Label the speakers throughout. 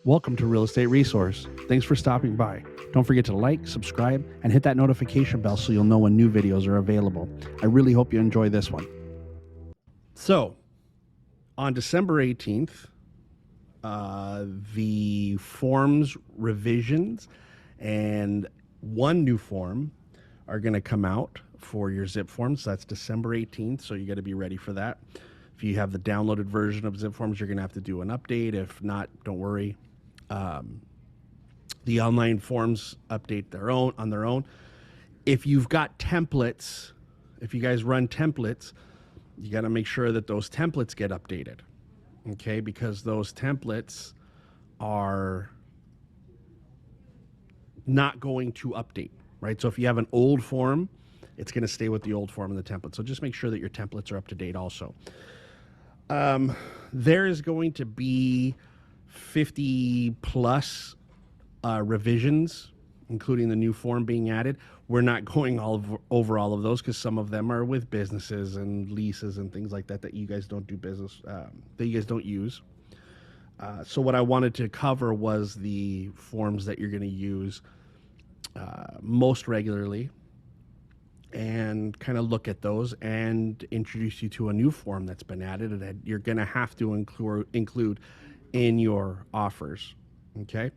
Speaker 1: Welcome to Real Estate Resource. Thanks for stopping by. Don't forget to like, subscribe, and hit that notification bell so you'll know when new videos are available. I really hope you enjoy this one. So, on December 18th, the forms revisions and one new form are going to come out for your zip forms. That's December 18th, so you got to be ready for that. If you have the downloaded version of zip forms, you're going to have to do an update. If not, don't worry. The online forms update on their own. If you've got templates, if you guys run templates, you got to make sure that those templates get updated. Okay, because those templates are not going to update, right? So if you have an old form, it's going to stay with the old form in the template. So just make sure that your templates are up to date also. There is going to be 50 plus revisions, including the new form being added. We're not going over all of those because some of them are with businesses and leases and things like that you guys don't do business, that you guys don't use. So what I wanted to cover was the forms that you're going to use most regularly, and kind of look at those and introduce you to a new form that's been added and that you're going to have to include in your offers. Okay,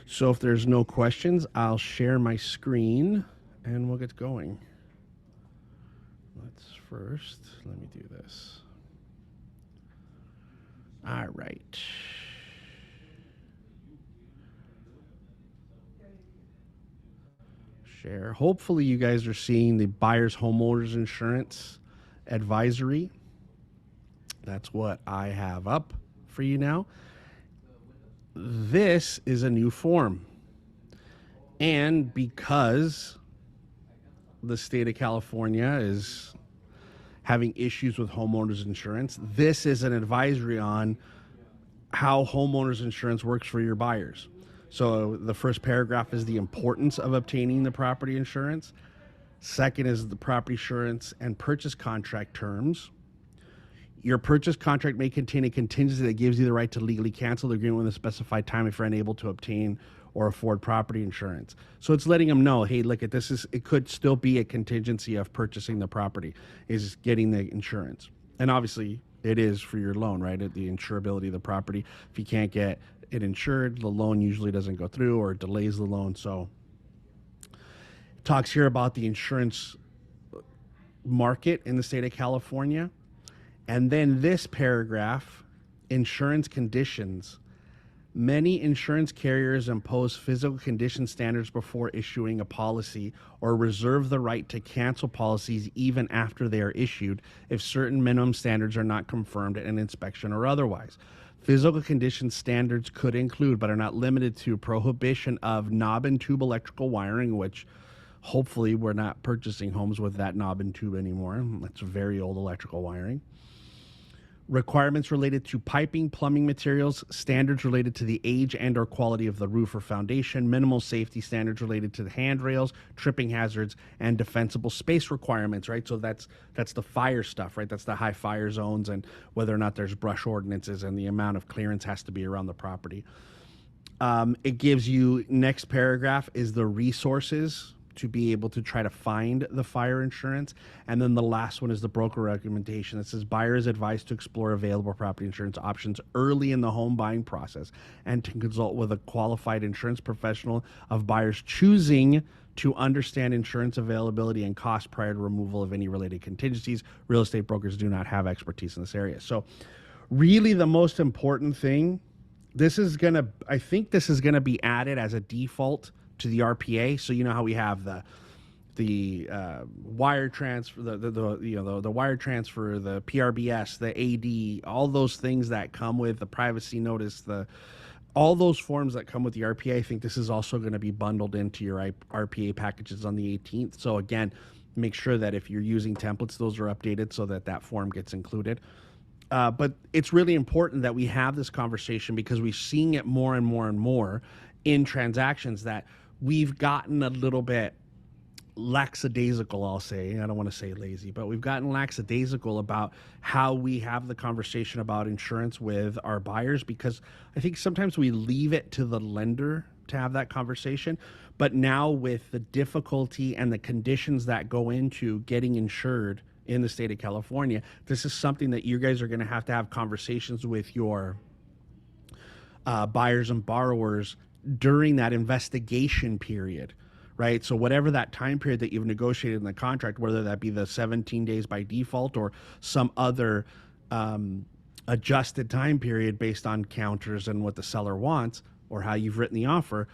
Speaker 1: so if there's no questions, I'll share my screen and we'll get going. Let me do this. All right. Share. Hopefully you guys are seeing the buyer's homeowners insurance advisory. That's what I have up for you now. This is a new form. And because the state of California is having issues with homeowners insurance, this is an advisory on how homeowners insurance works for your buyers. So the first paragraph is the importance of obtaining the property insurance. Second is the property insurance and purchase contract terms. Your purchase contract may contain a contingency that gives you the right to legally cancel the agreement within a specified time if you're unable to obtain or afford property insurance. So it's letting them know, hey, look at this, it could still be a contingency of purchasing the property, is getting the insurance. And obviously it is for your loan, right? The insurability of the property. If you can't get it insured, the loan usually doesn't go through or delays the loan. So it talks here about the insurance market in the state of California. And then this paragraph, insurance conditions. Many insurance carriers impose physical condition standards before issuing a policy or reserve the right to cancel policies even after they are issued if certain minimum standards are not confirmed at an inspection or otherwise. Physical condition standards could include, but are not limited to, prohibition of knob and tube electrical wiring, which hopefully we're not purchasing homes with that knob and tube anymore. That's very old electrical wiring. Requirements related to piping, plumbing materials, standards related to the age and or quality of the roof or foundation, minimal safety standards related to the handrails, tripping hazards, and defensible space requirements, right? So that's the fire stuff, right? That's the high fire zones and whether or not there's brush ordinances and the amount of clearance has to be around the property. It gives you, next paragraph is the resources to be able to try to find the fire insurance. And then the last one is the broker recommendation that says buyer is advised to explore available property insurance options early in the home buying process and to consult with a qualified insurance professional of buyers choosing to understand insurance availability and cost prior to removal of any related contingencies. Real estate brokers do not have expertise in this area. So really the most important thing, I think this is gonna be added as a default to the RPA. So you know how we have the wire transfer, the wire transfer, the PRBS, the AD, all those things that come with the privacy notice, all those forms that come with the RPA. I think this is also going to be bundled into your RPA packages on the 18th. So again, make sure that if you're using templates, those are updated so that form gets included. But it's really important that we have this conversation because we're seeing it more and more and more in transactions that we've gotten a little bit lackadaisical, I'll say. I don't want to say lazy, but we've gotten lackadaisical about how we have the conversation about insurance with our buyers, because I think sometimes we leave it to the lender to have that conversation. But now with the difficulty and the conditions that go into getting insured in the state of California, this is something that you guys are going to have conversations with your buyers and borrowers during that investigation period, right? So whatever that time period that you've negotiated in the contract, whether that be the 17 days by default or some other adjusted time period based on counters and what the seller wants or how you've written the offer,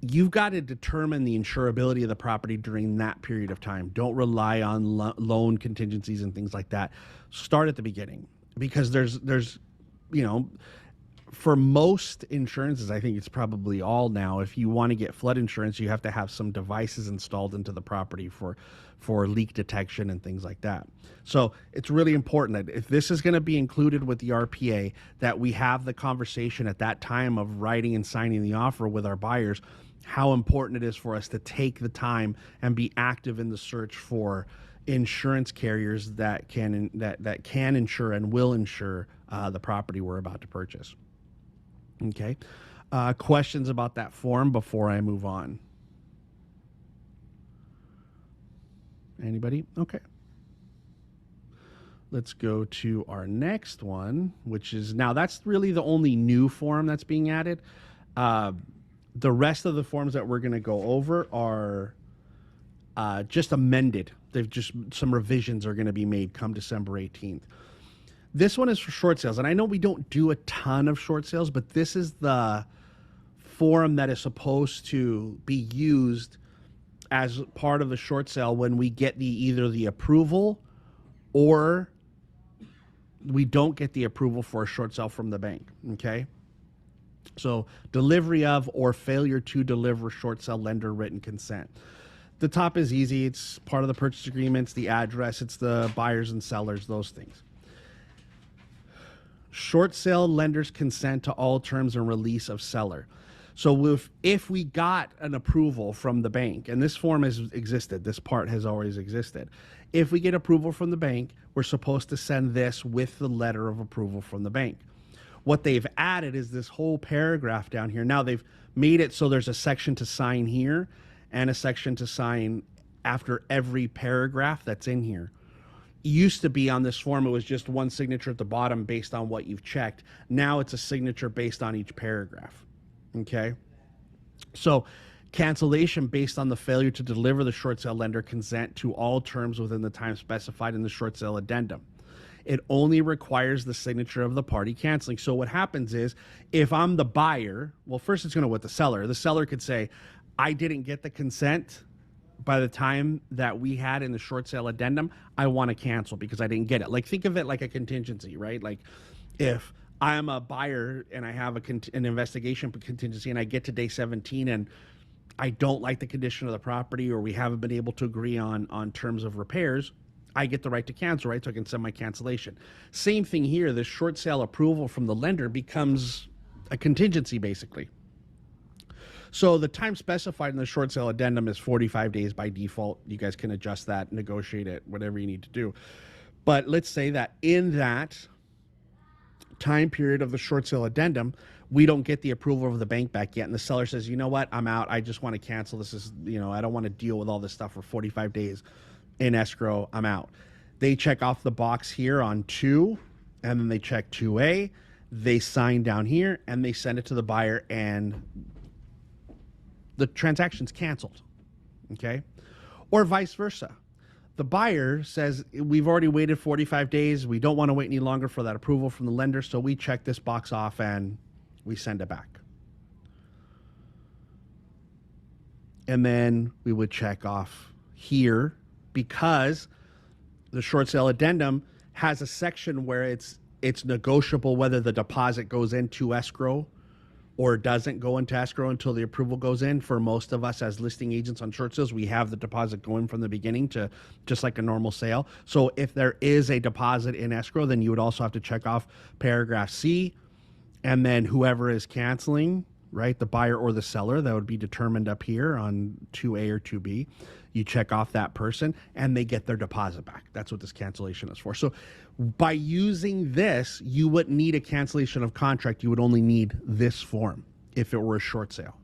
Speaker 1: you've got to determine the insurability of the property during that period of time. Don't rely on loan contingencies and things like that. Start at the beginning, because there's for most insurances, I think it's probably all now, if you want to get flood insurance, you have to have some devices installed into the property for leak detection and things like that. So it's really important that if this is going to be included with the RPA, that we have the conversation at that time of writing and signing the offer with our buyers, how important it is for us to take the time and be active in the search for insurance carriers that can insure and will insure the property we're about to purchase. Okay. Questions about that form before I move on? Anybody? Okay. Let's go to our next one, which is, now that's really the only new form that's being added. The rest of the forms that we're going to go over are just amended. They've just, some revisions are going to be made come December 18th. This one is for short sales, and I know we don't do a ton of short sales, but this is the form that is supposed to be used as part of the short sale when we get either the approval or we don't get the approval for a short sale from the bank, okay? So delivery of or failure to deliver short sale lender written consent. The top is easy. It's part of the purchase agreements, the address, it's the buyers and sellers, those things. Short sale lender's consent to all terms and release of seller. So if we got an approval from the bank, and this form has existed, this part has always existed. If we get approval from the bank, we're supposed to send this with the letter of approval from the bank. What they've added is this whole paragraph down here. Now they've made it so there's a section to sign here and a section to sign after every paragraph that's in here. Used to be on this form, it was just one signature at the bottom based on what you've checked. Now it's a signature based on each paragraph. Okay. So cancellation based on the failure to deliver the short sale lender consent to all terms within the time specified in the short sale addendum. It only requires the signature of the party canceling. So what happens is, if I'm the buyer, well, first it's going to with the seller. The seller could say, I didn't get the consent by the time that we had in the short sale addendum. I want to cancel because I didn't get it. Like, think of it like a contingency, right? Like, if I'm a buyer and I have an investigation contingency and I get to day 17 and I don't like the condition of the property, or we haven't been able to agree on terms of repairs, I get the right to cancel, right? So I can send my cancellation. Same thing here. The short sale approval from the lender becomes a contingency, basically. So the time specified in the short sale addendum is 45 days by default. You guys can adjust that, negotiate it, whatever you need to do. But let's say that in that time period of the short sale addendum, we don't get the approval of the bank back yet. And the seller says, you know what, I'm out. I just want to cancel. This is, I don't want to deal with all this stuff for 45 days in escrow. I'm out. They check off the box here on 2, and then they check 2A. They sign down here, and they send it to the buyer, and the transaction's canceled, okay? Or vice versa. The buyer says, we've already waited 45 days. We don't want to wait any longer for that approval from the lender, so we check this box off and we send it back. And then we would check off here, because the short sale addendum has a section where it's negotiable whether the deposit goes into escrow or doesn't go into escrow until the approval goes in. For most of us as listing agents on short sales, we have the deposit going from the beginning to just like a normal sale. So if there is a deposit in escrow, then you would also have to check off paragraph C, and then whoever is canceling, right? The buyer or the seller, that would be determined up here on 2A or 2B. You check off that person and they get their deposit back. That's what this cancellation is for. So by using this, you wouldn't need a cancellation of contract. You would only need this form if it were a short sale.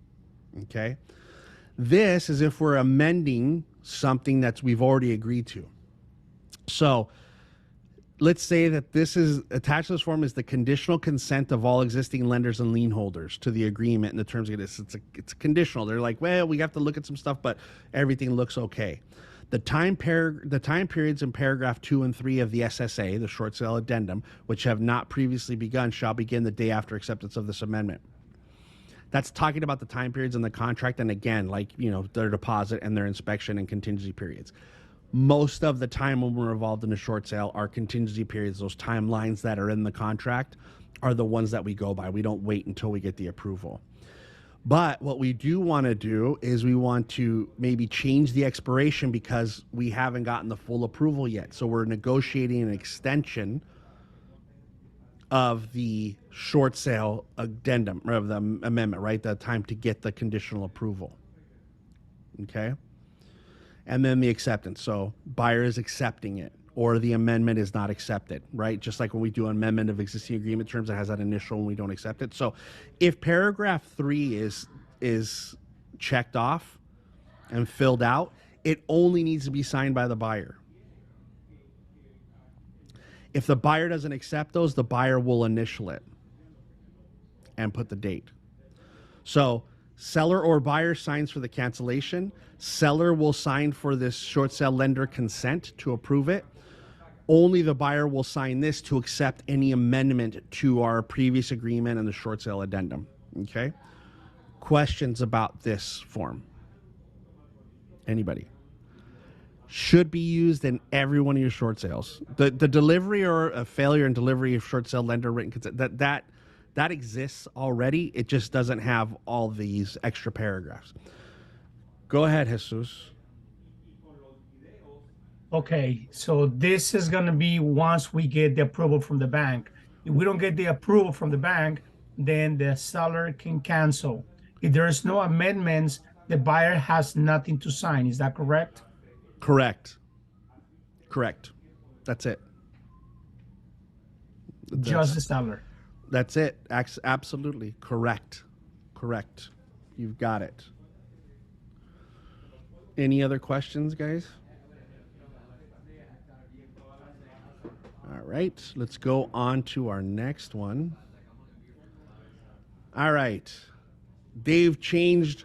Speaker 1: Okay. This is if we're amending something that we've already agreed to. So let's say that this is attached to this form is the conditional consent of all existing lenders and lien holders to the agreement and the terms of this. It's conditional. They're like, well, we have to look at some stuff, but everything looks okay. The time periods in paragraph 2 and 3 of the SSA, the short sale addendum, which have not previously begun, shall begin the day after acceptance of this amendment. That's talking about the time periods in the contract, and again, like, you know, their deposit and their inspection and contingency periods. Most of the time when we're involved in a short sale, our contingency periods, those timelines that are in the contract, are the ones that we go by. We don't wait until we get the approval. But what we do want to do is we want to maybe change the expiration because we haven't gotten the full approval yet. So we're negotiating an extension of the short sale addendum, or of the amendment, right? The time to get the conditional approval. Okay? And then the acceptance. So buyer is accepting it, or the amendment is not accepted, right? Just like when we do an amendment of existing agreement terms that has that initial and we don't accept it. So if paragraph 3 is checked off and filled out, it only needs to be signed by the buyer. If the buyer doesn't accept those, the buyer will initial it and put the date. So seller or buyer signs for the cancellation. Seller will sign for this short sale lender consent to approve it. Only the buyer will sign this to accept any amendment to our previous agreement and the short sale addendum. Okay? Questions about this form? Anybody? Should be used in every one of your short sales. The delivery or a failure in delivery of short sale lender written consent, that exists already. It just doesn't have all these extra paragraphs. Go ahead, Jesus.
Speaker 2: Okay, so this is going to be once we get the approval from the bank. If we don't get the approval from the bank, then the seller can cancel. If there is no amendments, the buyer has nothing to sign. Is that correct?
Speaker 1: Correct. That's it.
Speaker 2: Just the seller.
Speaker 1: That's it. Absolutely correct. You've got it. Any other questions, guys? All right, let's go on to our next one. All right. They've changed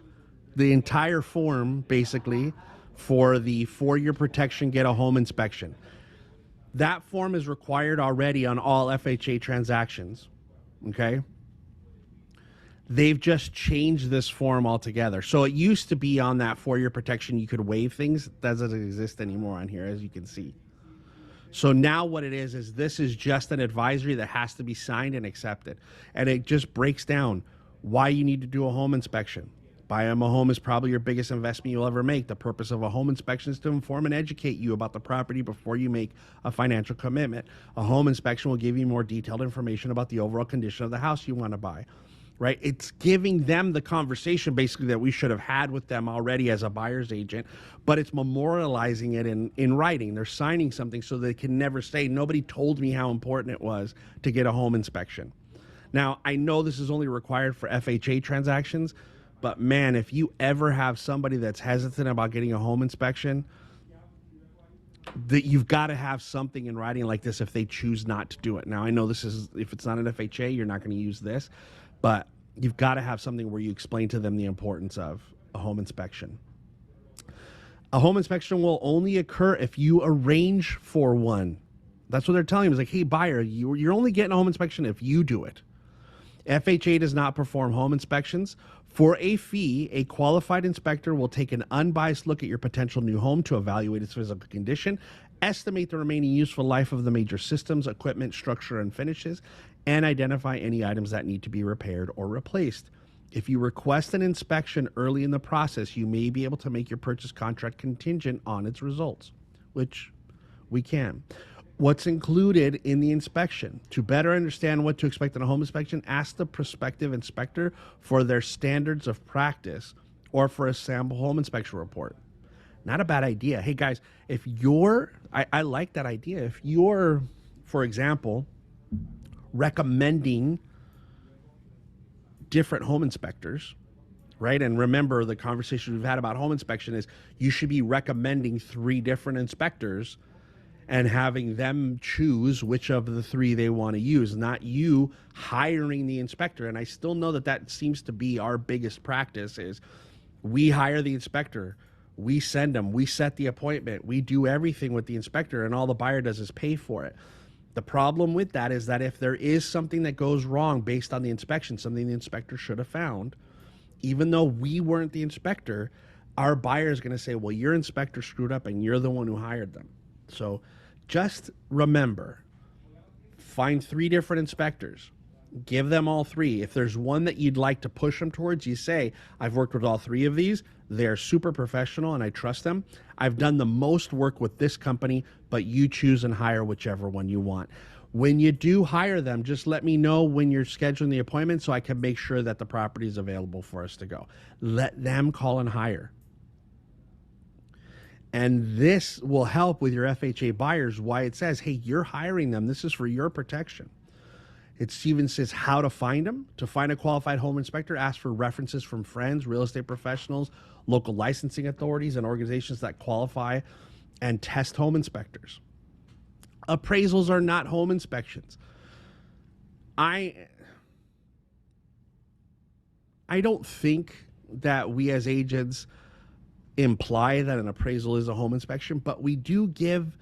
Speaker 1: the entire form, basically, for the 4-year protection, get a home inspection. That form is required already on all FHA transactions, okay? They've just changed this form altogether. So it used to be on that 4-year protection, you could waive things. That doesn't exist anymore on here, as you can see. So now what it is this is just an advisory that has to be signed and accepted. And it just breaks down why you need to do a home inspection. Buying a home is probably your biggest investment you'll ever make. The purpose of a home inspection is to inform and educate you about the property before you make a financial commitment. A home inspection will give you more detailed information about the overall condition of the house you want to buy, right? It's giving them the conversation basically that we should have had with them already as a buyer's agent, but it's memorializing it in writing. They're signing something so they can never say, nobody told me how important it was to get a home inspection. Now, I know this is only required for FHA transactions, but man, if you ever have somebody that's hesitant about getting a home inspection, that you've got to have something in writing like this if they choose not to do it. Now, I know this is, if it's not an FHA, you're not going to use this, but you've got to have something where you explain to them the importance of a home inspection. A home inspection will only occur if you arrange for one. That's what they're telling me. It's like, hey, buyer, you're only getting a home inspection if you do it. FHA does not perform home inspections. For a fee, a qualified inspector will take an unbiased look at your potential new home to evaluate its physical condition, estimate the remaining useful life of the major systems, equipment, structure, and finishes, and identify any items that need to be repaired or replaced. If you request an inspection early in the process, you may be able to make your purchase contract contingent on its results, which we can. what's included in the inspection. To better understand what to expect in a home inspection, ask the prospective inspector for their standards of practice or for a sample home inspection report. Not a bad idea. Hey guys, if you're, I like that idea. If you're, for example, recommending different home inspectors, right? And remember, the conversation we've had about home inspection is you should be recommending 3 different inspectors and having them choose which of the 3 they want to use, not you hiring the inspector. And I still know that that seems to be our biggest practice is we hire the inspector, we send them, we set the appointment, we do everything with the inspector, and all the buyer does is pay for it. The problem with that is that if there is something that goes wrong based on the inspection, something the inspector should have found, even though we weren't the inspector, our buyer is going to say, well, your inspector screwed up and you're the one who hired them. So just remember, find 3 different inspectors, give them all 3. If there's one that you'd like to push them towards, you say, I've worked with all 3 of these. They're super professional and I trust them. I've done the most work with this company, but you choose and hire whichever one you want. When you do hire them, just let me know when you're scheduling the appointment so I can make sure that the property is available for us to go. Let them call and hire. And this will help with your FHA buyers, why it says, hey, you're hiring them. This is for your protection. It even says how to find them. To find a qualified home inspector, ask for references from friends, real estate professionals, local licensing authorities, and organizations that qualify and test home inspectors. Appraisals are not home inspections. I don't think that we as agents imply that an appraisal is a home inspection, but we do give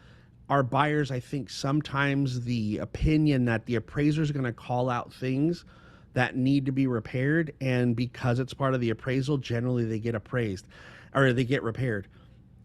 Speaker 1: our buyers, I think, sometimes the opinion that the appraiser is going to call out things that need to be repaired, and because it's part of the appraisal, generally they get appraised or they get repaired.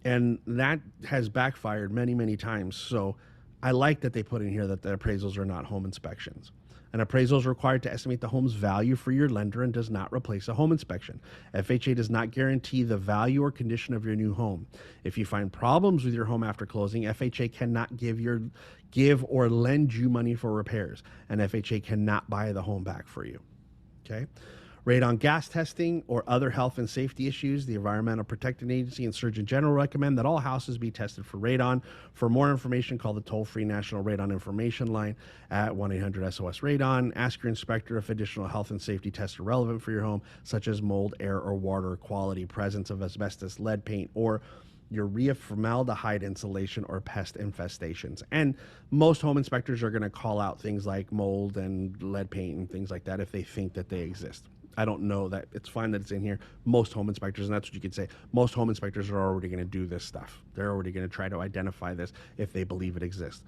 Speaker 1: And that has backfired many, many times. So I like that they put in here that the appraisals are not home inspections. An appraisal is required to estimate the home's value for your lender and does not replace a home inspection. FHA does not guarantee the value or condition of your new home. If you find problems with your home after closing, FHA cannot give or lend you money for repairs, and FHA cannot buy the home back for you. Okay? Radon gas testing or other health and safety issues, the Environmental Protection Agency and Surgeon General recommend that all houses be tested for radon. For more information, call the toll-free National Radon Information Line at 1-800-SOS-RADON. Ask your inspector if additional health and safety tests are relevant for your home, such as mold, air, or water quality, presence of asbestos, lead paint, or urea formaldehyde insulation or pest infestations. And most home inspectors are going to call out things like mold and lead paint and things like that if they think that they exist. I don't know that. It's fine that it's in here. Most home inspectors, and that's what you could say, most home inspectors are already going to do this stuff. They're already going to try to identify this if they believe it exists.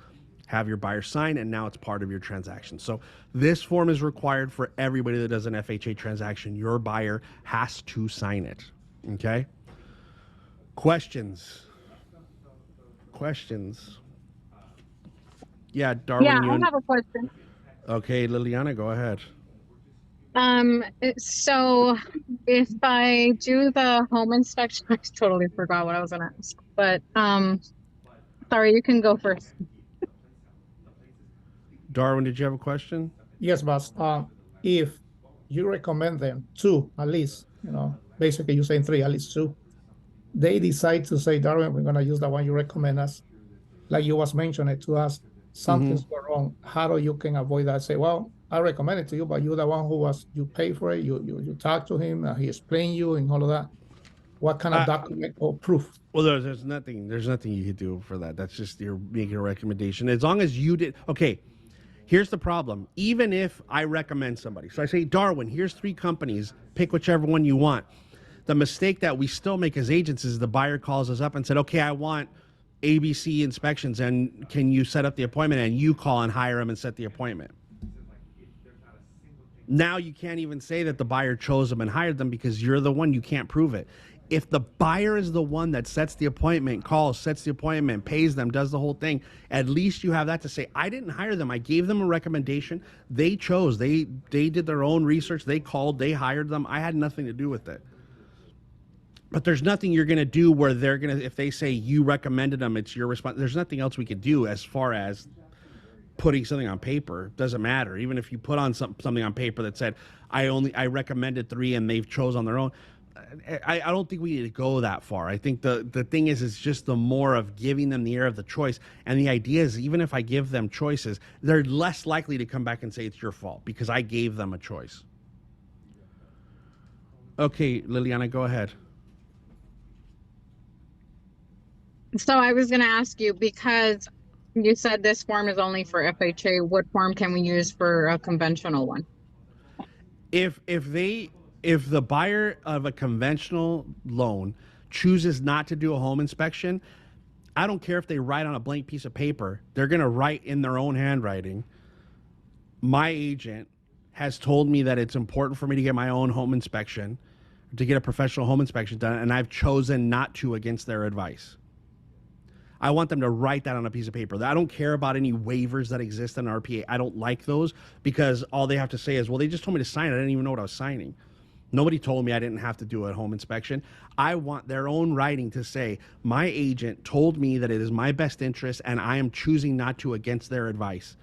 Speaker 1: Have your buyer sign, and now it's part of your transaction. So this form is required for everybody that does an FHA transaction. Your buyer has to sign it. Okay? Questions? Yeah, Darwin.
Speaker 3: Yeah, I have a question.
Speaker 1: Okay, Liliana, go ahead.
Speaker 3: So if I do the home inspection, I totally forgot what I was gonna ask, but sorry, you can go first.
Speaker 1: Darwin, did you have a question?
Speaker 4: Yes, but if you recommend them 2 at least, basically you're saying 3, at least 2, they decide to say, Darwin, we're gonna use the one you recommend us, like you was mentioning to us, something's wrong. How do you can avoid that? Say, well, I recommend it to you, but you're the one you pay for it. You talk to him, he explained you and all of that. What kind of document or proof?
Speaker 1: Well, there's nothing you could do for that. That's just you're making a recommendation. As long as you did. Okay, here's the problem. Even if I recommend somebody, so I say, Darwin, here's 3 companies, pick whichever one you want. The mistake that we still make as agents is the buyer calls us up and said, okay, I want ABC inspections, and can you set up the appointment? And you call and hire them and set the appointment. Now you can't even say that the buyer chose them and hired them because you're the one, you can't prove it. If the buyer is the one that sets the appointment, calls, sets the appointment, pays them, does the whole thing, at least you have that to say, I didn't hire them. I gave them a recommendation. They chose. They did their own research. They called. They hired them. I had nothing to do with it. But there's nothing you're going to do where they're going to, if they say you recommended them, it's your response. There's nothing else we could do as far as putting something on paper. Doesn't matter. Even if you put on something on paper that said, I recommended 3 and they've chose on their own. I don't think we need to go that far. I think the thing is just the more of giving them the air of the choice. And the idea is, even if I give them choices, they're less likely to come back and say it's your fault because I gave them a choice. Okay, Liliana, go ahead.
Speaker 3: So I was going to ask you, because you said this form is only for FHA, what form can we use for a conventional one?
Speaker 1: If the buyer of a conventional loan chooses not to do a home inspection, I don't care if they write on a blank piece of paper. They're going to write in their own handwriting. My agent has told me that it's important for me to get my own home inspection, to get a professional home inspection done, and I've chosen not to against their advice. I want them to write that on a piece of paper. I don't care about any waivers that exist in RPA. I don't like those because all they have to say is, well, they just told me to sign it. I didn't even know what I was signing. Nobody told me I didn't have to do a home inspection. I want their own writing to say, my agent told me that it is my best interest and I am choosing not to against their advice.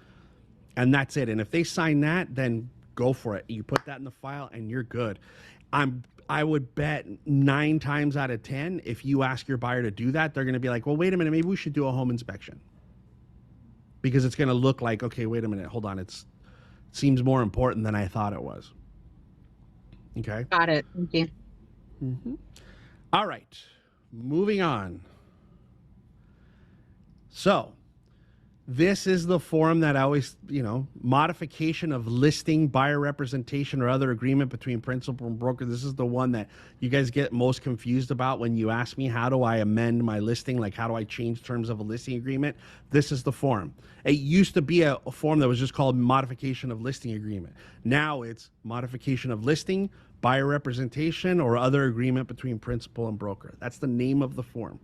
Speaker 1: And that's it. And if they sign that, then go for it. You put that in the file and you're good. I would bet 9 times out of 10, if you ask your buyer to do that, they're going to be like, well, wait a minute, maybe we should do a home inspection. Because it's going to look like, okay, wait a minute, hold on. It seems more important than I thought it was. Okay.
Speaker 3: Got it. Thank you.
Speaker 1: Mm-hmm. All right. Moving on. So this is the form that I always, modification of listing, buyer representation, or other agreement between principal and broker. This is the one that you guys get most confused about when you ask me, how do I amend my listing? Like, how do I change terms of a listing agreement? This is the form. It used to be a form that was just called modification of listing agreement. Now it's modification of listing, buyer representation, or other agreement between principal and broker. That's the name of the form.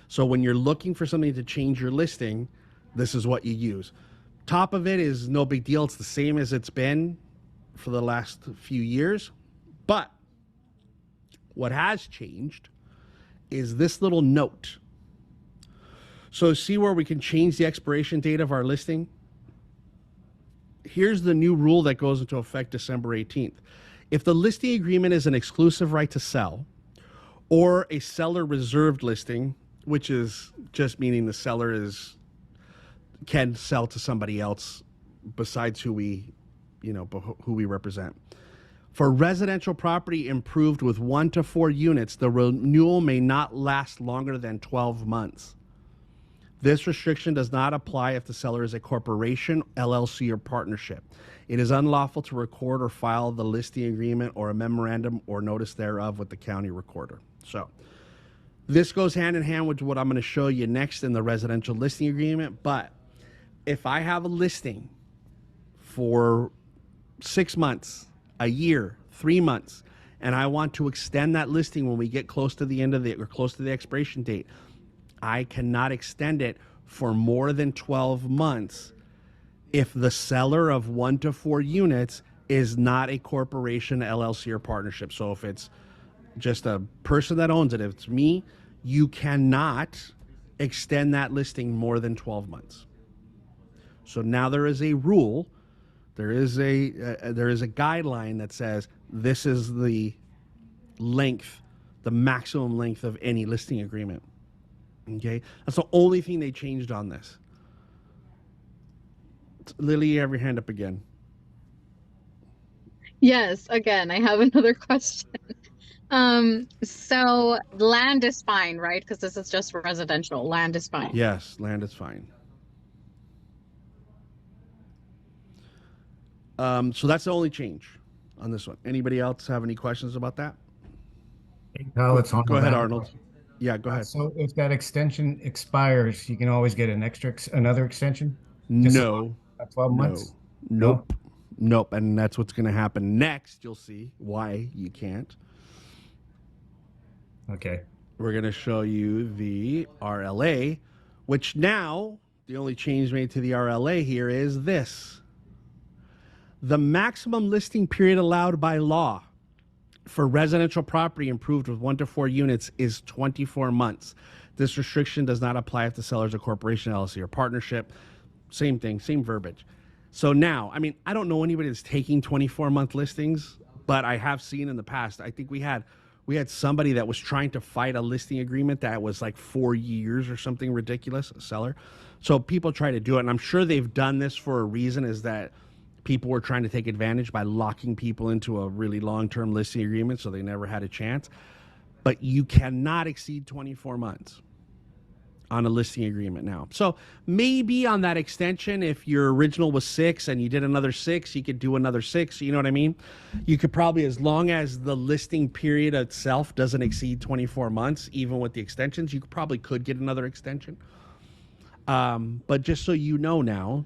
Speaker 1: So when you're looking for something to change your listing, this is what you use. Top of it is no big deal. It's the same as it's been for the last few years. But what has changed is this little note. So see where we can change the expiration date of our listing? Here's the new rule that goes into effect December 18th. If the listing agreement is an exclusive right to sell or a seller reserved listing, which is just meaning the seller can sell to somebody else besides who we represent. For residential property improved with 1 to 4 units, the renewal may not last longer than 12 months. This restriction does not apply if the seller is a corporation, LLC, or partnership. It is unlawful to record or file the listing agreement or a memorandum or notice thereof with the county recorder. So this goes hand in hand with what I'm going to show you next in the residential listing agreement. But if I have a listing for 6 months, a year, 3 months, and I want to extend that listing when we get close to the end of or close to the expiration date, I cannot extend it for more than 12 months if the seller of 1 to 4 units is not a corporation, LLC, or partnership. So if it's just a person that owns it, if it's me, you cannot extend that listing more than 12 months. So now there is a rule, there is a guideline that says this is the length, the maximum length of any listing agreement. Okay, that's the only thing they changed on this. Lily, you have your hand up again.
Speaker 3: Yes, again, I have another question. So land is fine, right? Because this is just residential. Land is fine.
Speaker 1: Yes, land is fine. So that's the only change on this one. Anybody else have any questions about that?
Speaker 5: Kyle, it's on.
Speaker 1: Go ahead, Arnold. Yeah, go ahead.
Speaker 5: So if that extension expires, you can always get another extension?
Speaker 1: No.
Speaker 5: 12 months?
Speaker 1: Nope. Nope. And that's what's going to happen next. You'll see why you can't.
Speaker 5: Okay.
Speaker 1: We're going to show you the RLA, which now the only change made to the RLA here is this. The maximum listing period allowed by law for residential property improved with 1 to 4 units is 24 months. This restriction does not apply if the seller is a corporation, LLC, or partnership. Same thing, same verbiage. So now, I mean, I don't know anybody that's taking 24-month listings, but I have seen in the past. I think we had somebody that was trying to fight a listing agreement that was like 4 years or something ridiculous, a seller. So people try to do it, and I'm sure they've done this for a reason, is that people were trying to take advantage by locking people into a really long-term listing agreement so they never had a chance. But you cannot exceed 24 months on a listing agreement now. So maybe on that extension, if your original was 6 and you did another 6, you could do another 6. You know what I mean? You could probably, as long as the listing period itself doesn't exceed 24 months, even with the extensions, you probably could get another extension. But just so you know now,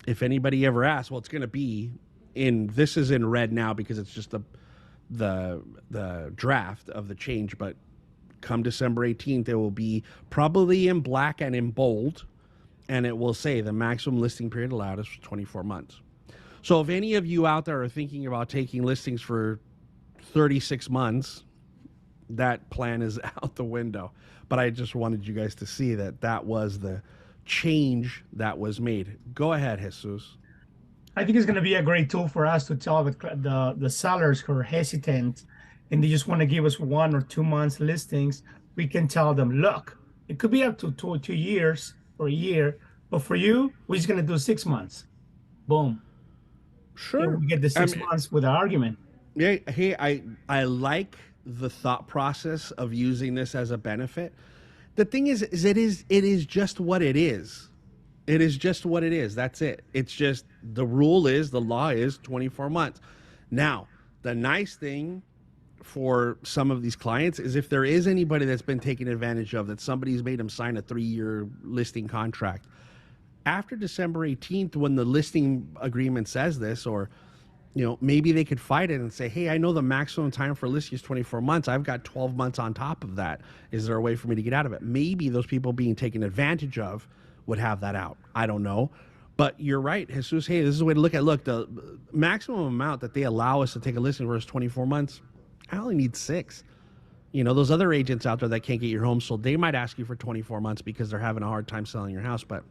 Speaker 1: if anybody ever asks, well, it's going to be this is in red now because it's just the draft of the change, but come December 18th, it will be probably in black and in bold, and it will say the maximum listing period allowed is 24 months. So if any of you out there are thinking about taking listings for 36 months, that plan is out the window. But I just wanted you guys to see that was the change that was made. Go ahead, Jesus.
Speaker 2: I think it's going to be a great tool for us to tell the sellers who are hesitant and they just want to give us 1 or 2 months listings. We can tell them, look, it could be up to 2 years or a year, but for you, we're just going to do 6 months. Boom.
Speaker 1: Sure.
Speaker 2: And we get the 6 months with the argument.
Speaker 1: Yeah. Hey, I like the thought process of using this as a benefit. The thing is it is just what it is. It is just what it is. That's it. It's just the law is 24 months. Now, the nice thing for some of these clients is if there is anybody that's been taken advantage of, that somebody's made them sign a 3-year listing contract, after December 18th, when the listing agreement says this, or maybe they could fight it and say, hey, I know the maximum time for listing is 24 months. I've got 12 months on top of that. Is there a way for me to get out of it? Maybe those people being taken advantage of would have that out. I don't know. But you're right, Jesus. Hey, this is a way to look at, the maximum amount that they allow us to take a listing for is 24 months. I only need 6. Those other agents out there that can't get your home sold, they might ask you for 24 months because they're having a hard time selling your house. But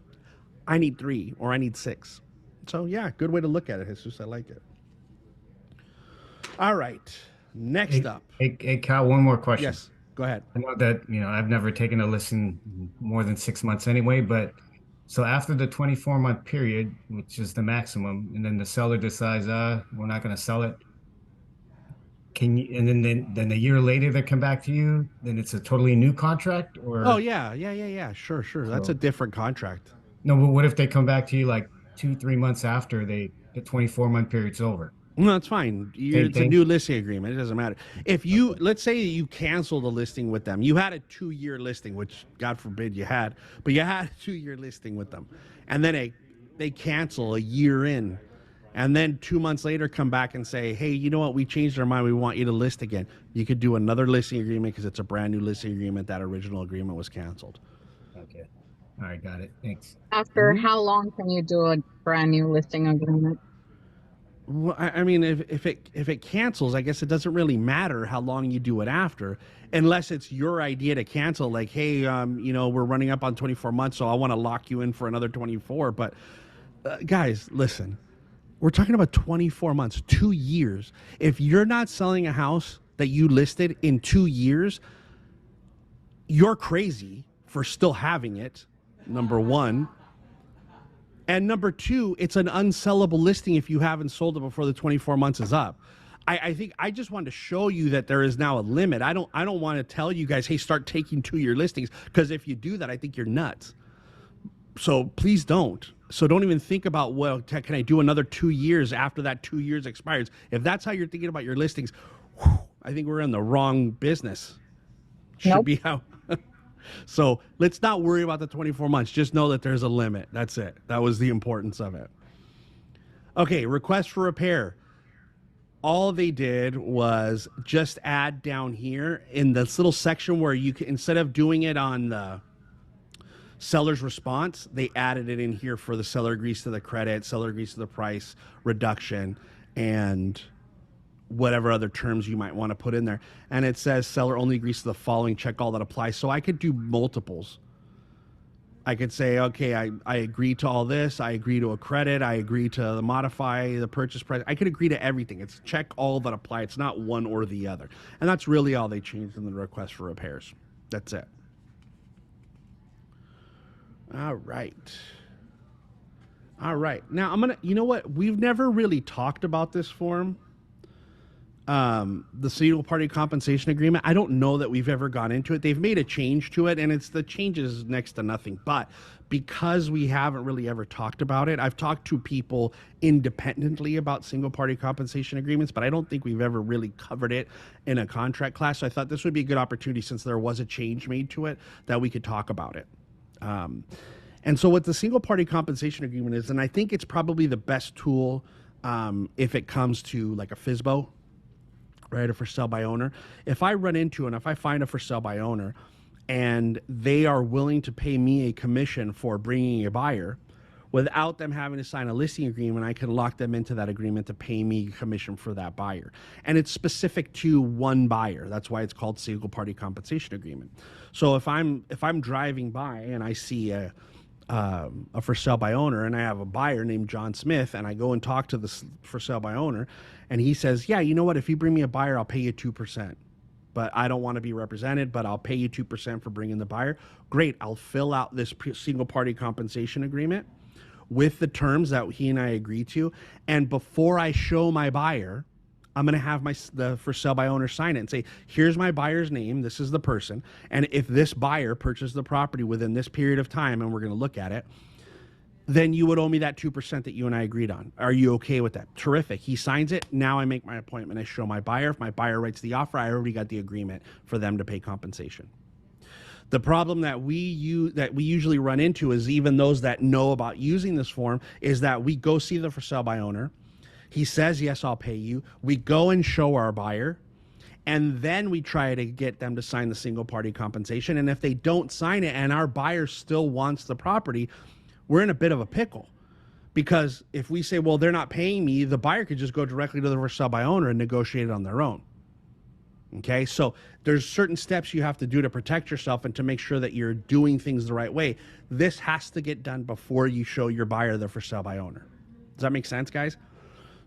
Speaker 1: I need 3 or I need 6. So yeah, good way to look at it, Jesus. I like it. All right. Next up.
Speaker 5: Hey, Cal, one more question.
Speaker 1: Yes, go ahead.
Speaker 5: I know that, I've never taken a listing more than 6 months anyway, but so after the 24-month period, which is the maximum, and then the seller decides, we're not going to sell it. Can you, and then a year later they come back to you, then it's a totally new contract, or?
Speaker 1: Oh yeah. Sure. That's a different contract.
Speaker 5: No, but what if they come back to you like 2-3 months after the 24-month period's over?
Speaker 1: No, it's fine. It's a new listing agreement. It doesn't matter. If you, let's say you canceled a listing with them, you had a 2-year listing, which God forbid you had, but you had a 2-year listing with them, and then they cancel a year in, and then 2 months later come back and say, hey, you know what? We changed our mind. We want you to list again. You could do another listing agreement because it's a brand new listing agreement. That original agreement was canceled.
Speaker 5: Okay. All right. Got it. Thanks.
Speaker 3: After how long can you do a brand new listing agreement?
Speaker 1: Well, I mean, if it cancels, I guess it doesn't really matter how long you do it after, unless it's your idea to cancel. Like, hey, we're running up on 24 months, so I want to lock you in for another 24. But guys, listen, we're talking about 24 months, 2 years. If you're not selling a house that you listed in 2 years, you're crazy for still having it. Number one. And number 2, it's an unsellable listing if you haven't sold it before the 24 months is up. I think I just wanted to show you that there is now a limit. I don't want to tell you guys, hey, start taking 2-year listings, because if you do that, I think you're nuts. So please don't. So don't even think about, well, can I do another 2 years after that 2 years expires? If that's how you're thinking about your listings, I think we're in the wrong business. Should be how. So let's not worry about the 24 months. Just know that there's a limit. That's it. That was the importance of it. Okay, request for repair. All they did was just add down here in this little section where you can, instead of doing it on the seller's response, they added it in here for the seller agrees to the credit, seller agrees to the price reduction, and whatever other terms you might want to put in there. And it says seller only agrees to the following, check all that applies. So I could do multiples. I could say, okay, I agree to all this. I agree to a credit. I agree to modify the purchase price. I could agree to everything. It's check all that apply. It's not one or the other. And that's really all they changed in the request for repairs. That's it. All right. All right. Now I'm going to, you know what? We've never really talked about this form. The single party compensation agreement. I don't know that we've ever gone into it. They've made a change to it, and the change is next to nothing. But because we haven't really ever talked about it, I've talked to people independently about single party compensation agreements, but I don't think we've ever really covered it in a contract class. So I thought this would be a good opportunity, since there was a change made to it, that we could talk about it. And so what the single party compensation agreement is, and I think it's probably the best tool if it comes to like a FSBO, right, or for sale by owner. If I run into, and if I find a for sale by owner and they are willing to pay me a commission for bringing a buyer without them having to sign a listing agreement, I can lock them into that agreement to pay me commission for that buyer. And it's specific to one buyer. That's why it's called single party compensation agreement. So if I'm driving by and I see a for sale by owner, and I have a buyer named John Smith, and I go and talk to the for sale by owner, and he says, yeah, you know what, if you bring me a buyer, I'll pay you 2%, but I don't want to be represented, but I'll pay you 2% for bringing the buyer. Great. I'll fill out this single party compensation agreement with the terms that he and I agree to. And before I show my buyer, I'm going to have the for sale by owner sign it and say, here's my buyer's name. This is the person. And if this buyer purchased the property within this period of time, and we're going to look at it, then you would owe me that 2% that you and I agreed on. Are you okay with that? Terrific. He signs it. Now I make my appointment. I show my buyer. If my buyer writes the offer, I already got the agreement for them to pay compensation. The problem that we usually run into is, even those that know about using this form, is that we go see the for sale by owner. He says, yes, I'll pay you. We go and show our buyer, and then we try to get them to sign the single party compensation. And if they don't sign it and our buyer still wants the property, we're in a bit of a pickle. Because if we say, well, they're not paying me, the buyer could just go directly to the for sale by owner and negotiate it on their own. Okay, so there's certain steps you have to do to protect yourself and to make sure that you're doing things the right way. This has to get done before you show your buyer the for sale by owner. Does that make sense, guys?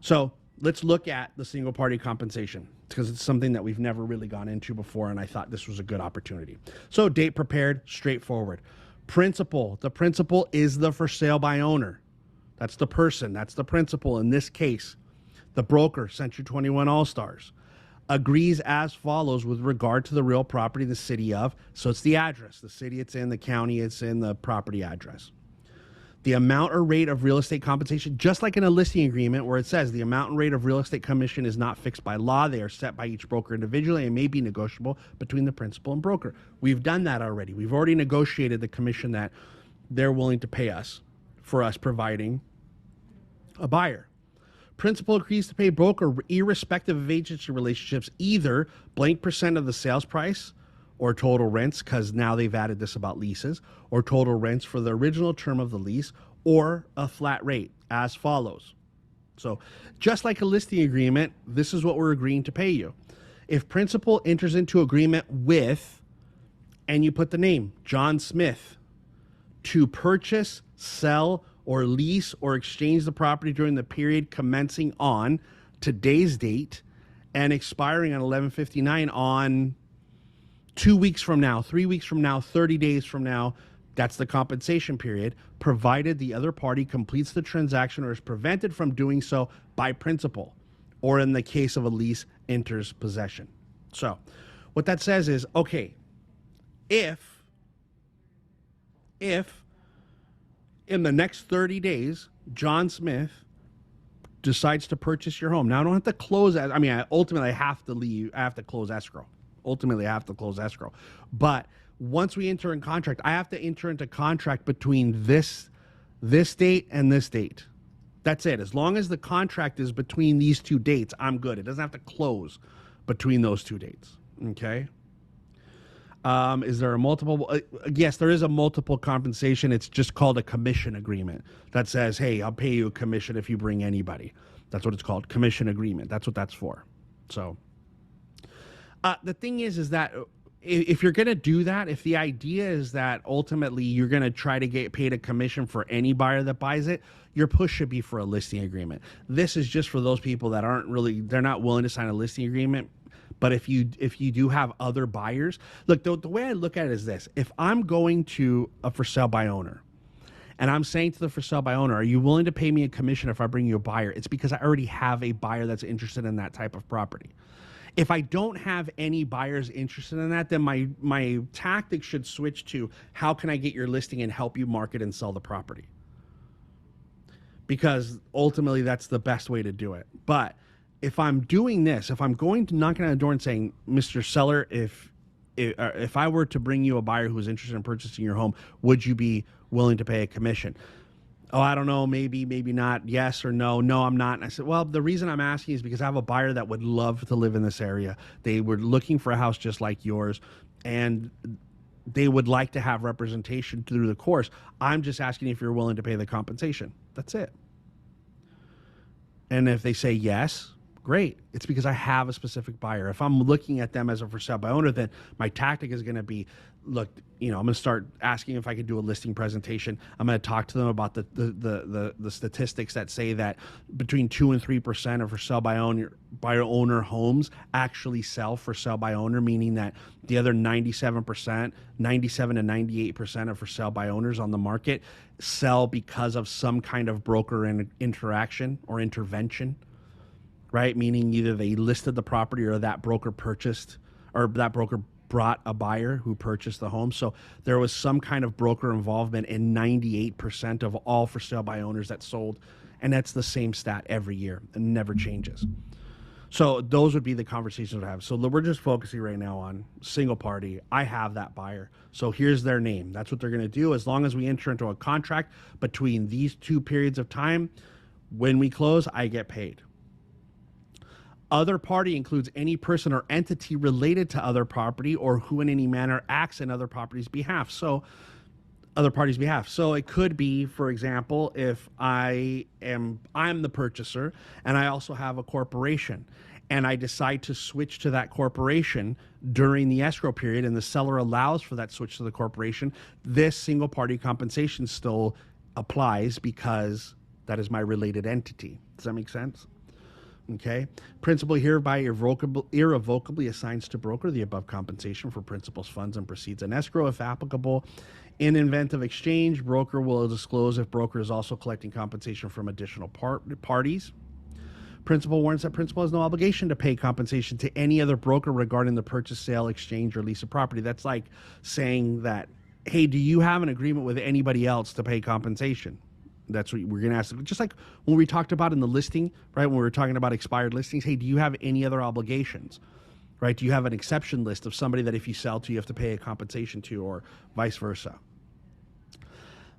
Speaker 1: So let's look at the single party compensation, because it's something that we've never really gone into before, and I thought this was a good opportunity. So date prepared, straightforward. Principal, the principal is the for sale by owner. That's the person, that's the principal in this case. The broker, Century 21 All-Stars, agrees as follows with regard to the real property, the city of, so it's the address, the city it's in, the county it's in, the property address. The amount or rate of real estate compensation, just like in a listing agreement where it says the amount and rate of real estate commission is not fixed by law. They are set by each broker individually and may be negotiable between the principal and broker. We've done that already. We've already negotiated the commission that they're willing to pay us for us providing a buyer. Principal agrees to pay broker, irrespective of agency relationships, either blank % of the sales price or total rents, because now they've added this about leases, or total rents for the original term of the lease, or a flat rate as follows. So just like a listing agreement, this is what we're agreeing to pay you. If principal enters into agreement with, and you put the name, John Smith, to purchase, sell, or lease or exchange the property during the period commencing on today's date and expiring on 11/59 on 2 weeks from now, 3 weeks from now, 30 days from now, that's the compensation period, provided the other party completes the transaction or is prevented from doing so by principal, or in the case of a lease, enters possession. So what that says is, okay, if in the next 30 days, John Smith decides to purchase your home. Now I don't have to close, ultimately I have to close escrow. Ultimately, I have to close escrow. But once we enter in contract, I have to enter into contract between this date and this date. That's it. As long as the contract is between these two dates, I'm good. It doesn't have to close between those two dates. Okay? Is there a multiple? Yes, there is a multiple compensation. It's just called a commission agreement that says, hey, I'll pay you a commission if you bring anybody. That's what it's called, commission agreement. That's what that's for. So the thing is that if you're going to do that, if the idea is that ultimately you're going to try to get paid a commission for any buyer that buys it, your push should be for a listing agreement. This is just for those people that they're not willing to sign a listing agreement. But if you do have other buyers, look, the way I look at it is this: if I'm going to a for sale by owner, and I'm saying to the for sale by owner, are you willing to pay me a commission if I bring you a buyer? It's because I already have a buyer that's interested in that type of property. If I don't have any buyers interested in that, then my tactic should switch to how can I get your listing and help you market and sell the property? Because ultimately that's the best way to do it. But if I'm doing this, if I'm going to knocking on the door and saying, Mr. Seller, if I were to bring you a buyer who is interested in purchasing your home, would you be willing to pay a commission? Oh, I don't know, maybe not, yes or no. No, I'm not. And I said, well, the reason I'm asking is because I have a buyer that would love to live in this area. They were looking for a house just like yours, and they would like to have representation through the course. I'm just asking if you're willing to pay the compensation. That's it. And if they say yes, great. It's because I have a specific buyer. If I'm looking at them as a for sale by owner, then my tactic is going to be, look, I'm going to start asking if I could do a listing presentation. I'm going to talk to them about the statistics that say that between 2 and 3% of for sale by owner homes actually sell for sale by owner, meaning that the other 97 to 98% of for sale by owners on the market sell because of some kind of broker interaction or intervention. Right? Meaning either they listed the property or that broker purchased, or that broker brought a buyer who purchased the home. So there was some kind of broker involvement in 98% of all for sale by owners that sold. And that's the same stat every year and never changes. So those would be the conversations we have. So we're just focusing right now on single party. I have that buyer. So here's their name. That's what they're going to do. As long as we enter into a contract between these two periods of time, when we close, I get paid. Other party includes any person or entity related to other property or who in any manner acts in other party's behalf. So other party's behalf. So it could be, for example, if I'm the purchaser and I also have a corporation and I decide to switch to that corporation during the escrow period and the seller allows for that switch to the corporation, this single party compensation still applies because that is my related entity. Does that make sense? Okay. Principal hereby irrevocably assigns to broker the above compensation for principal's funds and proceeds in escrow if applicable. In event of exchange, broker will disclose if broker is also collecting compensation from additional parties. Principal warns that principal has no obligation to pay compensation to any other broker regarding the purchase, sale, exchange, or lease of property. That's like saying that, hey, do you have an agreement with anybody else to pay compensation? That's what we're going to ask. Just like when we talked about in the listing, right? When we were talking about expired listings, hey, do you have any other obligations, right? Do you have an exception list of somebody that if you sell to, you have to pay a compensation to, or vice versa?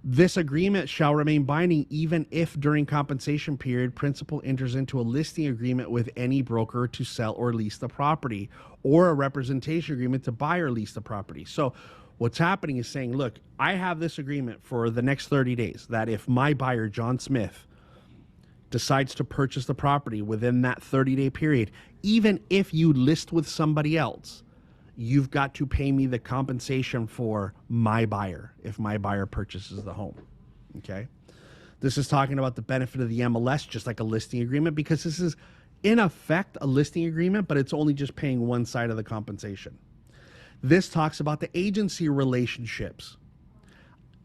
Speaker 1: This agreement shall remain binding even if during compensation period, principal enters into a listing agreement with any broker to sell or lease the property, or a representation agreement to buy or lease the property. So what's happening is saying, look, I have this agreement for the next 30 days that if my buyer, John Smith, decides to purchase the property within that 30-day period, even if you list with somebody else, you've got to pay me the compensation for my buyer if my buyer purchases the home. Okay? This is talking about the benefit of the MLS, just like a listing agreement, because this is in effect a listing agreement, but it's only just paying one side of the compensation. This talks about the agency relationships.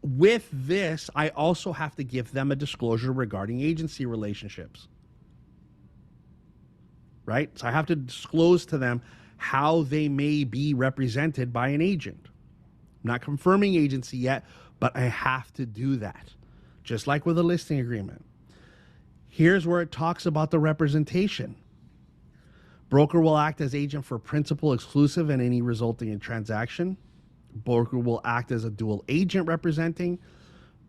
Speaker 1: With this, I also have to give them a disclosure regarding agency relationships. Right? So I have to disclose to them how they may be represented by an agent. I'm not confirming agency yet, but I have to do that, just like with a listing agreement. Here's where it talks about the representation. Broker will act as agent for principal exclusive in any resulting in transaction. Broker will act as a dual agent representing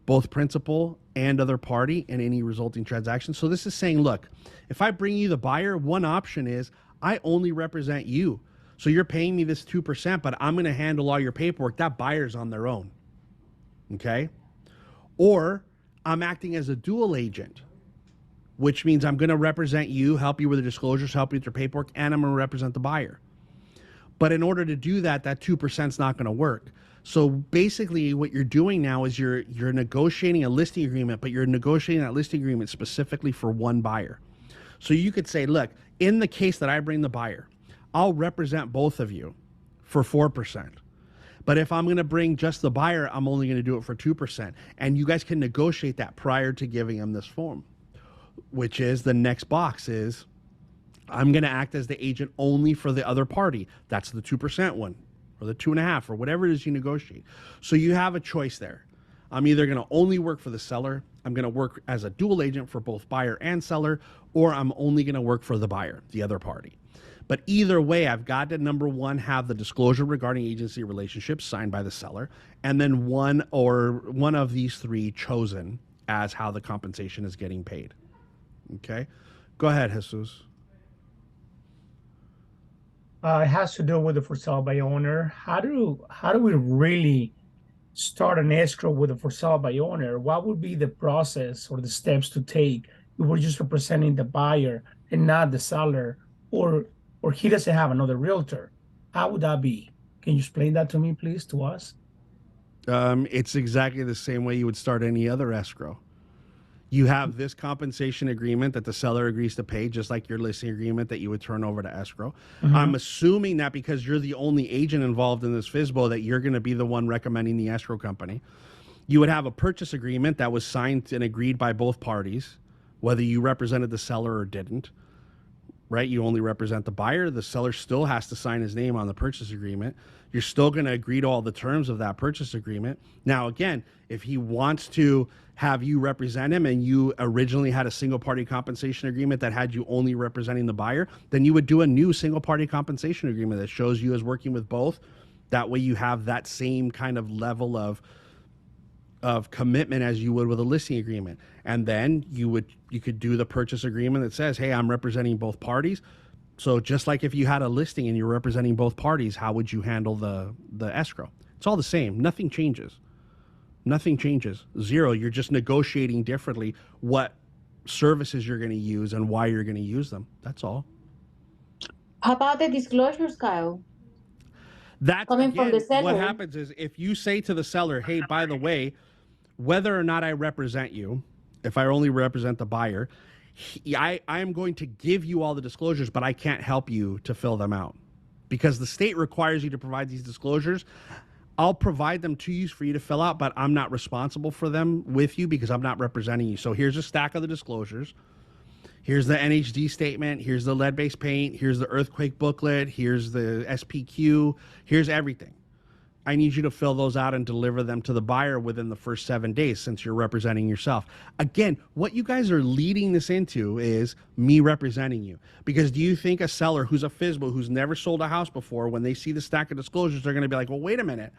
Speaker 1: both principal and other party in any resulting transaction. So this is saying, look, if I bring you the buyer, one option is I only represent you. So you're paying me this 2%, but I'm going to handle all your paperwork. That buyer's on their own. Okay? Or I'm acting as a dual agent. which means I'm going to represent you, help you with the disclosures, help you with your paperwork, and I'm going to represent the buyer. But in order to do that, that 2% is not going to work. So basically what you're doing now is you're negotiating a listing agreement, but you're negotiating that listing agreement specifically for one buyer. So you could say, look, in the case that I bring the buyer, I'll represent both of you for 4%. But if I'm going to bring just the buyer, I'm only going to do it for 2%. And you guys can negotiate that prior to giving them this form, which is the next box is I'm going to act as the agent only for the other party. That's the 2% one or the 2.5% or whatever it is you negotiate. So you have a choice there. I'm either going to only work for the seller, I'm going to work as a dual agent for both buyer and seller, or I'm only going to work for the buyer, the other party. But either way, I've got to, number one, have the disclosure regarding agency relationships signed by the seller, and then one of these three chosen as how the compensation is getting paid. Okay? Go ahead, Jesus.
Speaker 2: It has to do with the for sale by owner. How do we really start an escrow with a for sale by owner? What would be the process or the steps to take if we're just representing the buyer and not the seller, or he doesn't have another realtor? How would that be? Can you explain that to me, please, to us?
Speaker 1: It's exactly the same way you would start any other escrow. You have this compensation agreement that the seller agrees to pay, just like your listing agreement that you would turn over to escrow. Mm-hmm. I'm assuming that because you're the only agent involved in this FSBO that you're going to be the one recommending the escrow company. You would have a purchase agreement that was signed and agreed by both parties, whether you represented the seller or didn't, right? You only represent the buyer. The seller still has to sign his name on the purchase agreement. You're still going to agree to all the terms of that purchase agreement. Now, again, if he wants to have you represent him and you originally had a single party compensation agreement that had you only representing the buyer, then you would do a new single party compensation agreement that shows you as working with both. That way you have that same kind of level of commitment as you would with a listing agreement. And then you could do the purchase agreement that says, hey, I'm representing both parties. So just like if you had a listing and you're representing both parties, how would you handle the escrow? It's all the same. Nothing changes. Nothing changes. Zero. You're just negotiating differently what services you're going to use and why you're going to use them. That's all.
Speaker 6: How about the disclosures, Kyle?
Speaker 1: That's
Speaker 6: coming
Speaker 1: again,
Speaker 6: from the seller.
Speaker 1: What happens is if you say to the seller, hey, by the way, whether or not I represent you, if I only represent the buyer, I am going to give you all the disclosures, but I can't help you to fill them out because the state requires you to provide these disclosures. I'll provide them to you for you to fill out, but I'm not responsible for them with you because I'm not representing you. So here's a stack of the disclosures. Here's the NHD statement. Here's the lead-based paint. Here's the earthquake booklet. Here's the SPQ. Here's everything. I need you to fill those out and deliver them to the buyer within the first 7 days since you're representing yourself. Again, what you guys are leading this into is me representing you. Because do you think a seller who's a FSBO, who's never sold a house before, when they see the stack of disclosures, they're going to be like, well, wait a minute.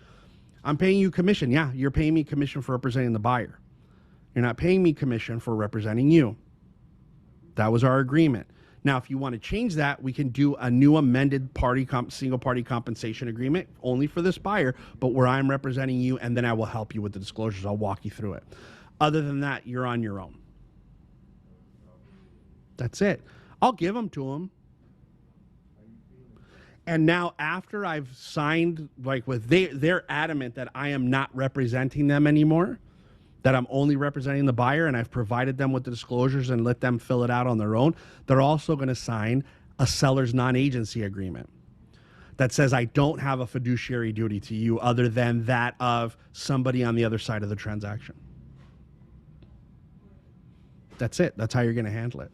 Speaker 1: I'm paying you commission. Yeah, you're paying me commission for representing the buyer. You're not paying me commission for representing you. That was our agreement. Now, if you want to change that, we can do a new amended single party compensation agreement only for this buyer, but where I'm representing you, and then I will help you with the disclosures. I'll walk you through it. Other than that, you're on your own. That's it. I'll give them to them. And now after I've signed, like they're adamant that I am not representing them anymore, that I'm only representing the buyer, and I've provided them with the disclosures and let them fill it out on their own, they're also going to sign a seller's non-agency agreement that says I don't have a fiduciary duty to you other than that of somebody on the other side of the transaction. That's it. That's how you're going to handle it.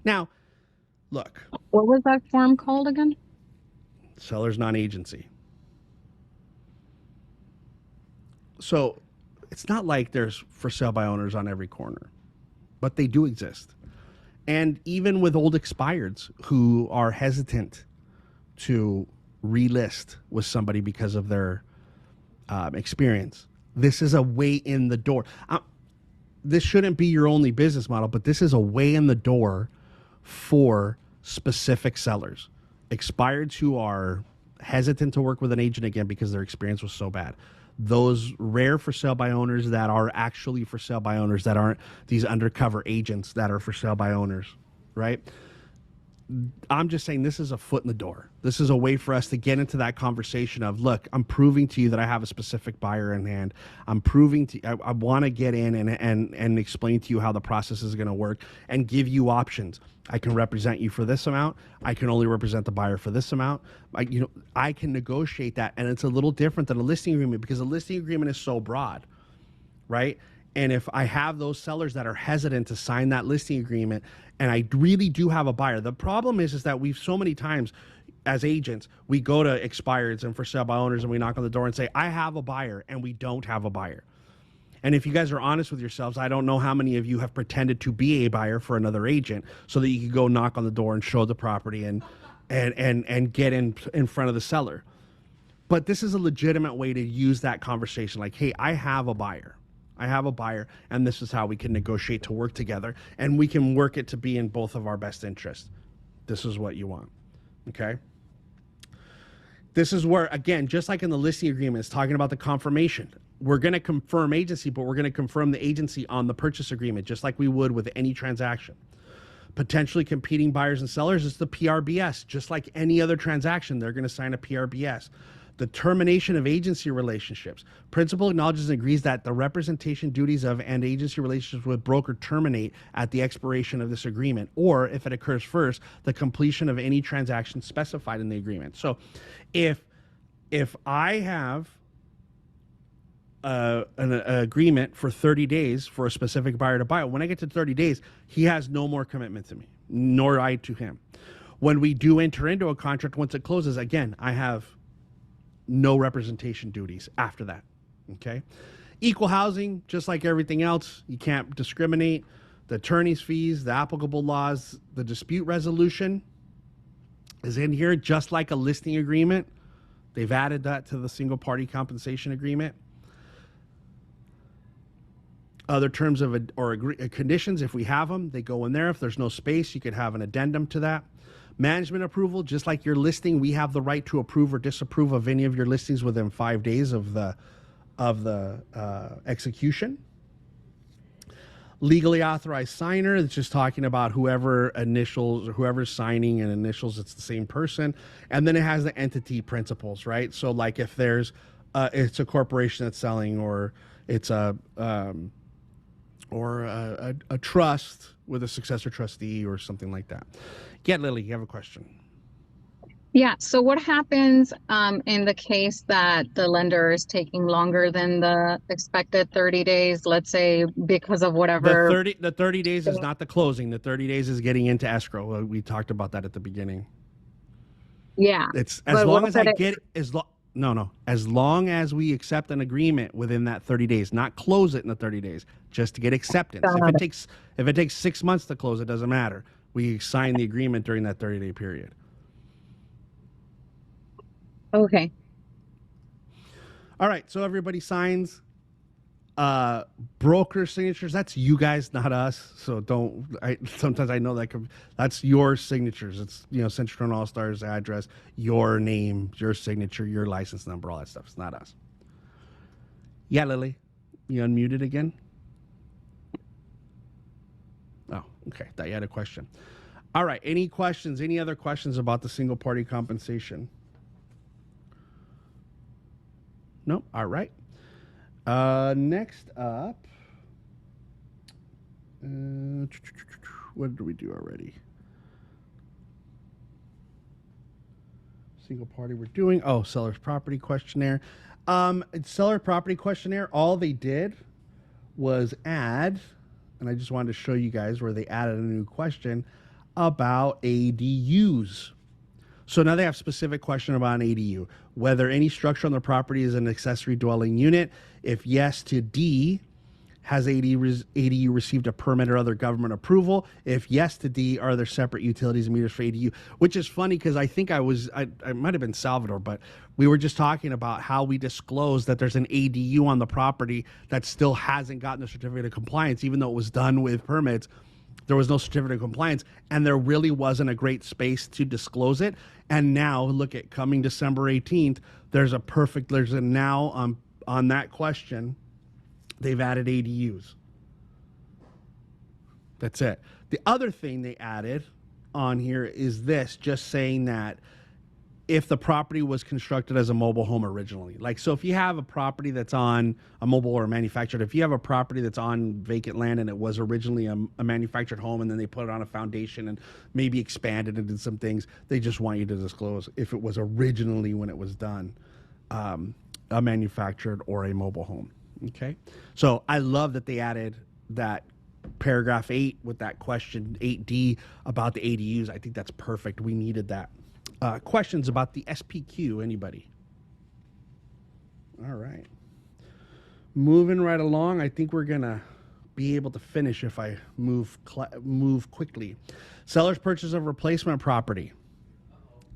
Speaker 1: Now, look.
Speaker 3: What was that form called again?
Speaker 1: Seller's non-agency. So it's not like there's for sale by owners on every corner, but they do exist. And even with old expireds who are hesitant to relist with somebody because of their experience, this is a way in the door. This shouldn't be your only business model, but this is a way in the door for specific sellers. Expireds who are hesitant to work with an agent again because their experience was so bad. those rare for sale by owners that are actually for sale by owners, that aren't these undercover agents that are for sale by owners, right? I'm just saying this is a foot in the door. This is a way for us to get into that conversation of, look, I'm proving to you that I have a specific buyer in hand. I'm proving to I want to get in and explain to you how the process is going to work and give you options. I can represent you for this amount. I can only represent the buyer for this amount. I can negotiate that, and it's a little different than a listing agreement because a listing agreement is so broad, right? And if I have those sellers that are hesitant to sign that listing agreement, and I really do have a buyer, the problem is that we've so many times as agents, we go to expireds and for sale by owners and we knock on the door and say, I have a buyer, and we don't have a buyer. And if you guys are honest with yourselves, I don't know how many of you have pretended to be a buyer for another agent so that you could go knock on the door and show the property and get in front of the seller. But this is a legitimate way to use that conversation. Like, hey, I have a buyer. And this is how we can negotiate to work together, and we can work it to be in both of our best interests. This is what you want, okay? This is where, again, just like in the listing agreement, it's talking about the confirmation. We're going to confirm agency, but we're going to confirm the agency on the purchase agreement, just like we would with any transaction. Potentially competing buyers and sellers is the PRBS. Just like any other transaction, they're going to sign a PRBS. The termination of agency relationships. Principal acknowledges and agrees that the representation duties of and agency relationships with broker terminate at the expiration of this agreement, or if it occurs first, the completion of any transaction specified in the agreement. So if I have an agreement for 30 days for a specific buyer to buy it, when I get to 30 days, he has no more commitment to me, nor I to him. When we do enter into a contract, once it closes, again, I have no representation duties after that, okay? Equal housing, just like everything else, you can't discriminate. The attorney's fees, the applicable laws, the dispute resolution is in here, just like a listing agreement. They've added that to the single party compensation agreement. Other terms of conditions, if we have them, they go in there. If there's no space, you could have an addendum to that. Management approval, just like your listing, we have the right to approve or disapprove of any of your listings within 5 days of the execution. Legally authorized signer, it's just talking about whoever's signing and initials, it's the same person. And then it has the entity principles, right? So like if there's it's a corporation that's selling, or it's a trust with a successor trustee or something like that. Yeah, Lily, you have a question.
Speaker 3: Yeah. So what happens in the case that the lender is taking longer than the expected 30 days, let's say because of whatever?
Speaker 1: The 30 days is not the closing. The 30 days is getting into escrow. We talked about that at the beginning.
Speaker 3: Yeah.
Speaker 1: It's as long as I get as long as we accept an agreement within that 30 days, not close it in the 30 days, just to get acceptance. If it takes 6 months to close, it doesn't matter. We sign the agreement during that 30-day period.
Speaker 3: Okay.
Speaker 1: All right, so everybody signs. Broker signatures, that's you guys, not us. So sometimes I know that's your signatures. It's, Central All Stars address, your name, your signature, your license number, all that stuff. It's not us. Yeah, Lily, you unmuted again? Oh, okay. Thought you had a question. All right. Any questions? Any other questions about the single party compensation? No? All right. Next up, what did we do already? Single party we're doing. Oh, seller's property questionnaire. Seller property questionnaire, all they did was add, and I just wanted to show you guys where they added a new question about ADUs. So now they have specific question about an ADU, whether any structure on the property is an accessory dwelling unit. If yes to D, has ADU received a permit or other government approval? If yes to D, are there separate utilities and meters for ADU? Which is funny because I think I might have been Salvador, but we were just talking about how we disclosed that there's an ADU on the property that still hasn't gotten a certificate of compliance, even though it was done with permits. There was no certificate of compliance, and there really wasn't a great space to disclose it. And now, look at coming December 18th, there's a now on that question, they've added ADUs. That's it. The other thing they added on here is this, just saying that if the property was constructed as a mobile home originally. Like, so if you have a property that's on a mobile or manufactured, if you have a property that's on vacant land and it was originally a manufactured home and then they put it on a foundation and maybe expanded and did some things, they just want you to disclose if it was originally, when it was done, a manufactured or a mobile home. Okay. So I love that they added that paragraph 8 with that question 8D about the ADUs. I think that's perfect. We needed that. Questions about the SPQ, anybody? All right. Moving right along, I think we're going to be able to finish if I move quickly. Seller's purchase of replacement property.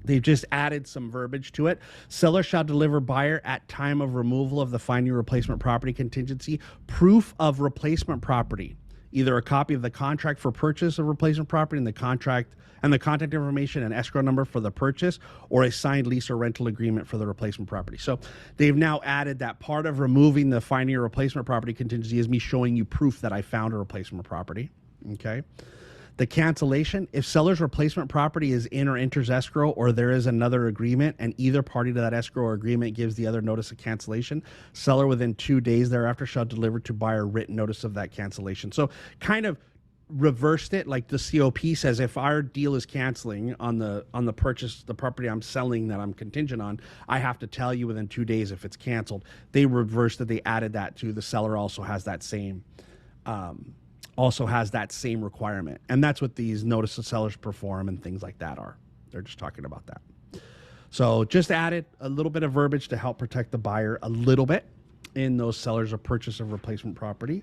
Speaker 1: They've just added some verbiage to it. Seller shall deliver buyer at time of removal of the finding replacement property contingency proof of replacement property, either a copy of the contract for purchase of replacement property and the contract and the contact information and escrow number for the purchase, or a signed lease or rental agreement for the replacement property. So they've now added that part of removing the finding a replacement property contingency is me showing you proof that I found a replacement property. Okay. The cancellation, if seller's replacement property is in or enters escrow, or there is another agreement and either party to that escrow or agreement gives the other notice of cancellation, seller within 2 days thereafter shall deliver to buyer written notice of that cancellation. So kind of reversed it, like the COP says, if our deal is canceling on the purchase, the property I'm selling that I'm contingent on, I have to tell you within 2 days if it's canceled. They reversed it. They added that to the seller also has that same requirement. And that's what these notice of sellers perform and things like that are. They're just talking about that. So just added a little bit of verbiage to help protect the buyer a little bit in those sellers of purchase of replacement property.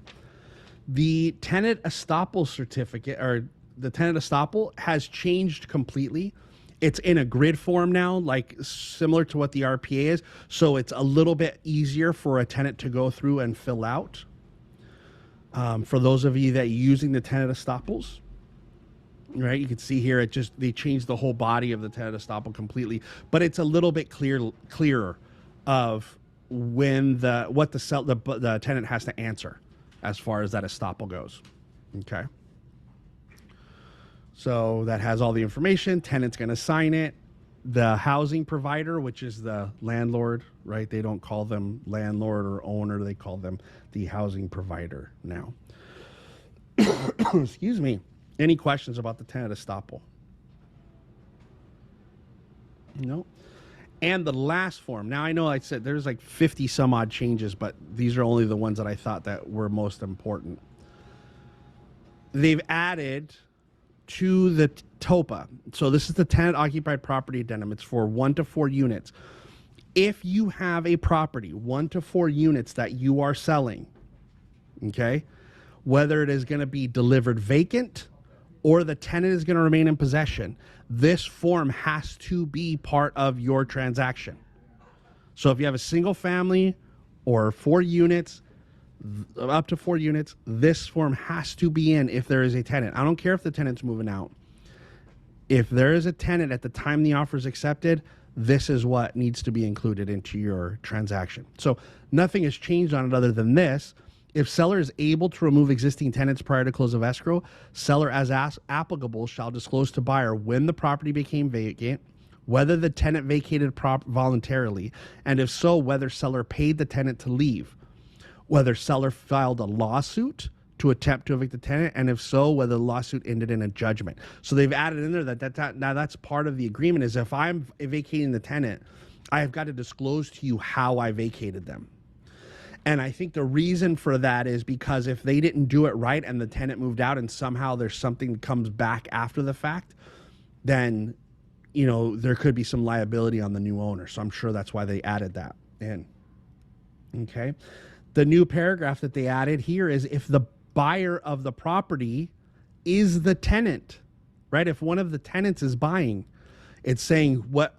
Speaker 1: The tenant estoppel certificate, or the tenant estoppel, has changed completely. It's in a grid form now, like similar to what the RPA is. So it's a little bit easier for a tenant to go through and fill out. For those of you that are using the tenant estoppels, right, you can see here they changed the whole body of the tenant estoppel completely, but it's a little bit clearer of when the tenant has to answer as far as that estoppel goes. Okay. So that has all the information. Tenant's going to sign it. The housing provider, which is the landlord, right? They don't call them landlord or owner. They call them the housing provider now. Excuse me. Any questions about the tenant estoppel? No. And the last form. Now, I know I said there's like 50 some odd changes, but these are only the ones that I thought that were most important. They've added to the TOPA. So this is the tenant occupied property addendum. It's for 1 to 4 units. If you have a property, 1 to 4 units that you are selling, okay, whether it is going to be delivered vacant or the tenant is going to remain in possession, this form has to be part of your transaction. So if you have a single family or 4 units, up to 4 units, this form has to be in if there is a tenant. I don't care if the tenant's moving out. If there is a tenant at the time the offer is accepted, this is what needs to be included into your transaction. So nothing has changed on it other than this. If seller is able to remove existing tenants prior to close of escrow, seller as applicable shall disclose to buyer when the property became vacant, whether the tenant vacated voluntarily, and if so, whether seller paid the tenant to leave, whether seller filed a lawsuit to attempt to evict the tenant, and if so, whether the lawsuit ended in a judgment. So they've added in there that now that's part of the agreement, is if I'm vacating the tenant, I have got to disclose to you how I vacated them. And I think the reason for that is because if they didn't do it right and the tenant moved out and somehow there's something that comes back after the fact, then, you know, there could be some liability on the new owner. So I'm sure that's why they added that in. Okay. The new paragraph that they added here is if the buyer of the property is the tenant, right? If one of the tenants is buying, it's saying what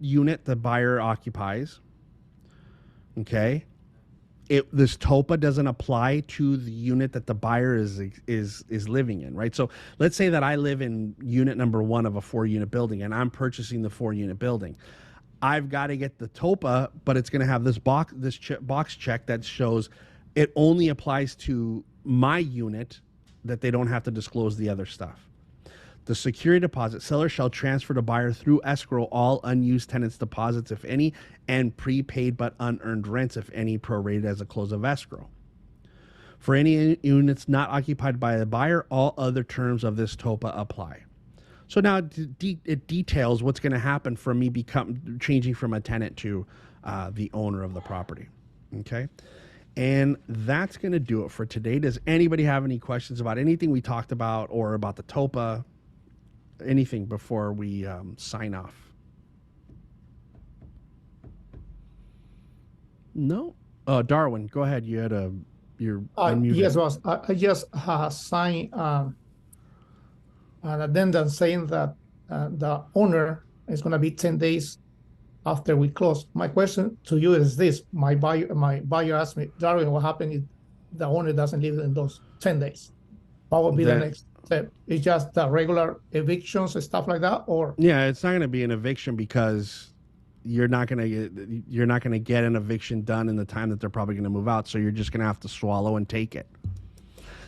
Speaker 1: unit the buyer occupies. Okay. This TOPA doesn't apply to the unit that the buyer is living in, right? So let's say that I live in unit number 1 of a 4-unit building and I'm purchasing the 4-unit building. I've got to get the TOPA, but it's going to have this box check that shows it only applies to my unit, that they don't have to disclose the other stuff. The security deposit, seller shall transfer to buyer through escrow all unused tenants' deposits, if any, and prepaid but unearned rents, if any, prorated as a close of escrow. For any units not occupied by the buyer, all other terms of this TOPA apply. So now it details what's going to happen from me changing from a tenant to the owner of the property. Okay. And that's going to do it for today. Does anybody have any questions about anything we talked about or about the TOPA? Anything before we sign off? No? Darwin, go ahead. You had you're unmuted.
Speaker 4: Yes, boss. I just signed an addendum saying that the owner is going to be 10 days after we close. My question to you is this: my buyer asked me, Darwin, what happened if the owner doesn't live in those 10 days? What would be the next step? It's just the regular evictions and stuff like that, or?
Speaker 1: Yeah, it's not going to be an eviction because you're not going to get an eviction done in the time that they're probably going to move out. So you're just going to have to swallow and take it.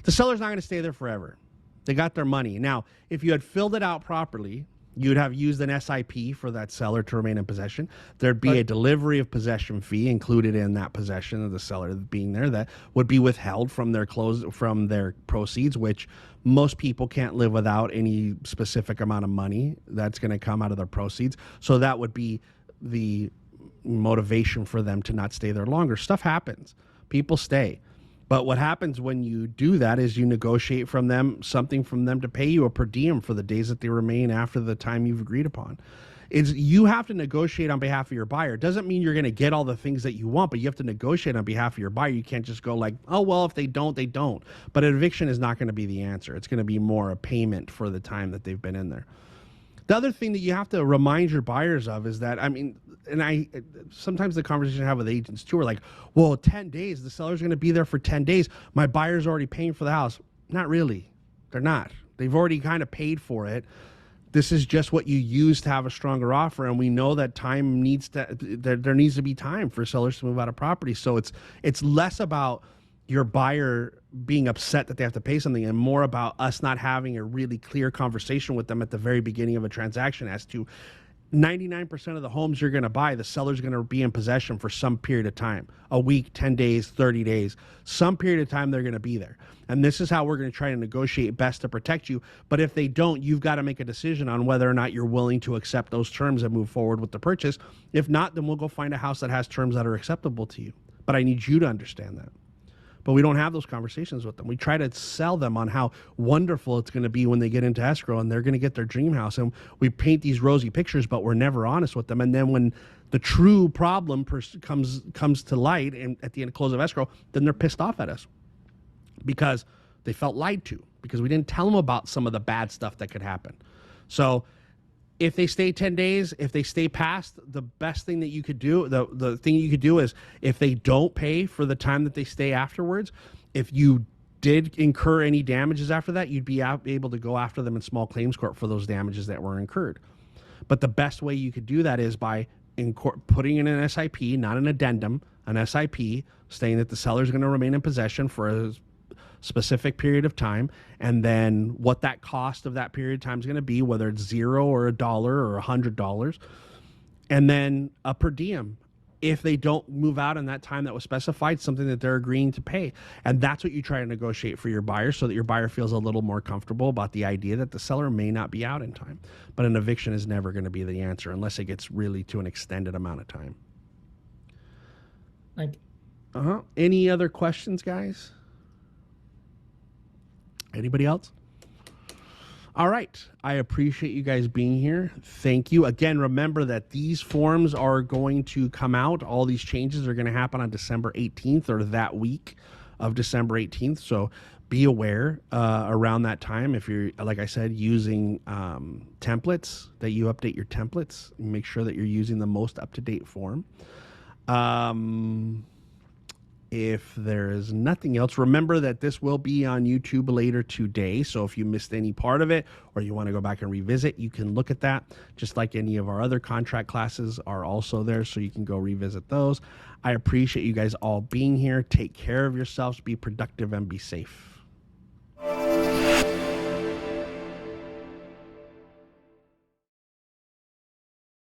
Speaker 1: The seller's not going to stay there forever. They got their money. Now, if you had filled it out properly, you'd have used an SIP for that seller to remain in possession. There'd be a delivery of possession fee included in that possession of the seller being there that would be withheld from their proceeds, which most people can't live without any specific amount of money that's going to come out of their proceeds. So that would be the motivation for them to not stay there longer. Stuff happens. People stay. But what happens when you do that is you negotiate from them something from them to pay you a per diem for the days that they remain after the time you've agreed upon. You have to negotiate on behalf of your buyer. It doesn't mean you're going to get all the things that you want, but you have to negotiate on behalf of your buyer. You can't just go like, oh, well, if they don't, they don't. But an eviction is not going to be the answer. It's going to be more a payment for the time that they've been in there. The other thing that you have to remind your buyers of is that, sometimes the conversation I have with agents too are like, well, 10 days, the seller's going to be there for 10 days. My buyer's already paying for the house. Not really. They're not. They've already kind of paid for it. This is just what you use to have a stronger offer. And we know that there needs to be time for sellers to move out of property. So it's less about your buyer being upset that they have to pay something and more about us not having a really clear conversation with them at the very beginning of a transaction as to 99% of the homes you're going to buy, the seller's going to be in possession for some period of time, a week, 10 days, 30 days, some period of time they're going to be there. And this is how we're going to try to negotiate best to protect you. But if they don't, you've got to make a decision on whether or not you're willing to accept those terms and move forward with the purchase. If not, then we'll go find a house that has terms that are acceptable to you. But I need you to understand that. But we don't have those conversations with them. We try to sell them on how wonderful it's going to be when they get into escrow and they're going to get their dream house. And we paint these rosy pictures, but we're never honest with them. And then when the true problem comes to light and at the end of close of escrow, then they're pissed off at us because they felt lied to, because we didn't tell them about some of the bad stuff that could happen. So if they stay 10 days, if they stay past, the best thing that you could do, the thing you could do is if they don't pay for the time that they stay afterwards, if you did incur any damages after that, you'd be able to go after them in small claims court for those damages that were incurred. But the best way you could do that is by putting in an SIP, not an addendum, an SIP, saying that the seller is going to remain in possession for a specific period of time, and then what that cost of that period of time is going to be, whether it's $0 or $1 or $100, and then a per diem if they don't move out in that time that was specified, something that they're agreeing to pay. And that's what you try to negotiate for your buyer, so that your buyer feels a little more comfortable about the idea that the seller may not be out in time. But an eviction is never going to be the answer unless it gets really to an extended amount of time.
Speaker 4: Thank
Speaker 1: you. Any other questions, guys? Anybody else? All right. I appreciate you guys being here. Thank you. Again, remember that these forms are going to come out. All these changes are going to happen on December 18th or that week of December 18th. So be aware around that time. If you're, like I said, using templates, that you update your templates. Make sure that you're using the most up-to-date form. if there is nothing else, remember that this will be on YouTube later today. So if you missed any part of it or you want to go back and revisit, you can look at that. Just like any of our other contract classes are also there, so you can go revisit those. I appreciate you guys all being here. Take care of yourselves, be productive, and be safe.